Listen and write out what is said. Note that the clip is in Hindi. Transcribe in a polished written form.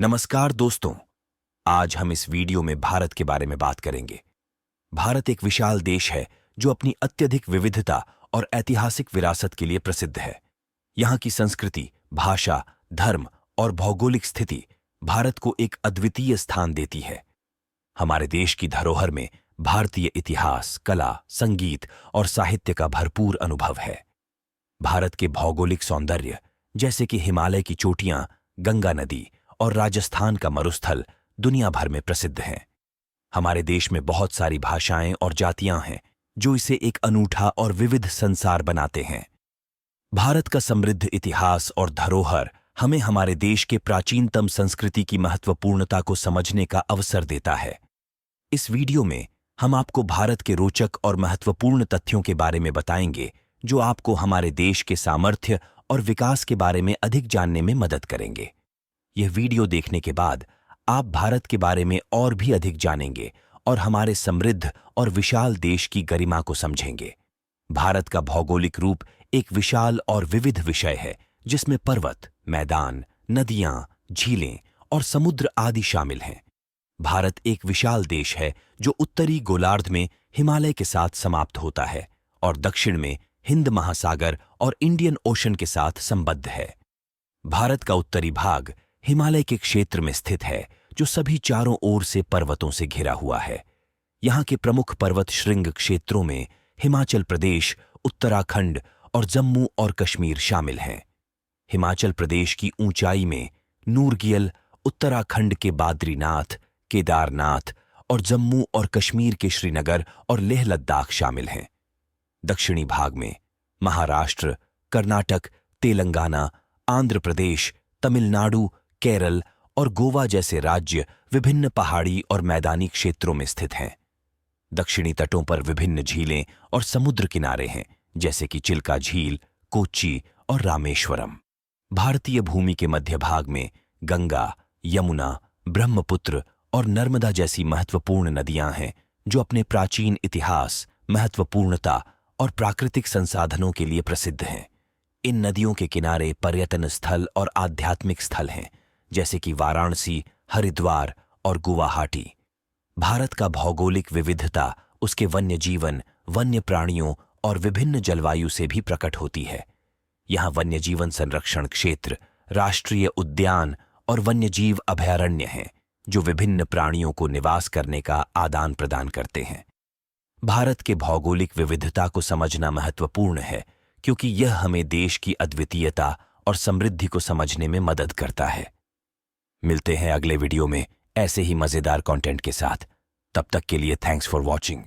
नमस्कार दोस्तों, आज हम इस वीडियो में भारत के बारे में बात करेंगे। भारत एक विशाल देश है जो अपनी अत्यधिक विविधता और ऐतिहासिक विरासत के लिए प्रसिद्ध है। यहाँ की संस्कृति, भाषा, धर्म और भौगोलिक स्थिति भारत को एक अद्वितीय स्थान देती है। हमारे देश की धरोहर में भारतीय इतिहास, कला, संगीत और साहित्य का भरपूर अनुभव है। भारत के भौगोलिक सौंदर्य जैसे कि हिमालय की चोटियां, गंगा नदी और राजस्थान का मरुस्थल दुनिया भर में प्रसिद्ध हैं। हमारे देश में बहुत सारी भाषाएं और जातियां हैं जो इसे एक अनूठा और विविध संसार बनाते हैं। भारत का समृद्ध इतिहास और धरोहर हमें हमारे देश के प्राचीनतम संस्कृति की महत्वपूर्णता को समझने का अवसर देता है। इस वीडियो में हम आपको भारत के रोचक और महत्वपूर्ण तथ्यों के बारे में बताएंगे जो आपको हमारे देश के सामर्थ्य और विकास के बारे में अधिक जानने में मदद करेंगे। यह वीडियो देखने के बाद आप भारत के बारे में और भी अधिक जानेंगे और हमारे समृद्ध और विशाल देश की गरिमा को समझेंगे। भारत का भौगोलिक रूप एक विशाल और विविध विषय है जिसमें पर्वत, मैदान, नदियां, झीलें और समुद्र आदि शामिल हैं। भारत एक विशाल देश है जो उत्तरी गोलार्ध में हिमालय के साथ समाप्त होता है और दक्षिण में हिंद महासागर और इंडियन ओशन के साथ संबद्ध है। भारत का उत्तरी भाग हिमालय के क्षेत्र में स्थित है जो सभी चारों ओर से पर्वतों से घिरा हुआ है। यहाँ के प्रमुख पर्वत श्रृंग क्षेत्रों में हिमाचल प्रदेश, उत्तराखंड और जम्मू और कश्मीर शामिल हैं। हिमाचल प्रदेश की ऊंचाई में नूरगियल, उत्तराखंड के बाद्रीनाथ, केदारनाथ और जम्मू और कश्मीर के श्रीनगर और लेह लद्दाख शामिल हैं। दक्षिणी भाग में महाराष्ट्र, कर्नाटक, तेलंगाना, आंध्र प्रदेश, तमिलनाडु, केरल और गोवा जैसे राज्य विभिन्न पहाड़ी और मैदानी क्षेत्रों में स्थित हैं। दक्षिणी तटों पर विभिन्न झीलें और समुद्र किनारे हैं जैसे कि चिल्का झील, कोच्चि और रामेश्वरम। भारतीय भूमि के मध्य भाग में गंगा, यमुना, ब्रह्मपुत्र और नर्मदा जैसी महत्वपूर्ण नदियां हैं जो अपने प्राचीन इतिहास, महत्वपूर्णता और प्राकृतिक संसाधनों के लिए प्रसिद्ध हैं। इन नदियों के किनारे पर्यटन स्थल और आध्यात्मिक स्थल हैं जैसे कि वाराणसी, हरिद्वार और गुवाहाटी। भारत का भौगोलिक विविधता उसके वन्य जीवन, वन्य प्राणियों और विभिन्न जलवायु से भी प्रकट होती है। यहाँ वन्य जीवन संरक्षण क्षेत्र, राष्ट्रीय उद्यान और वन्यजीव अभयारण्य हैं जो विभिन्न प्राणियों को निवास करने का आदान प्रदान करते हैं। भारत के भौगोलिक विविधता को समझना महत्वपूर्ण है क्योंकि यह हमें देश की अद्वितीयता और समृद्धि को समझने में मदद करता है। मिलते हैं अगले वीडियो में ऐसे ही मजेदार कंटेंट के साथ। तब तक के लिए थैंक्स फॉर वॉचिंग।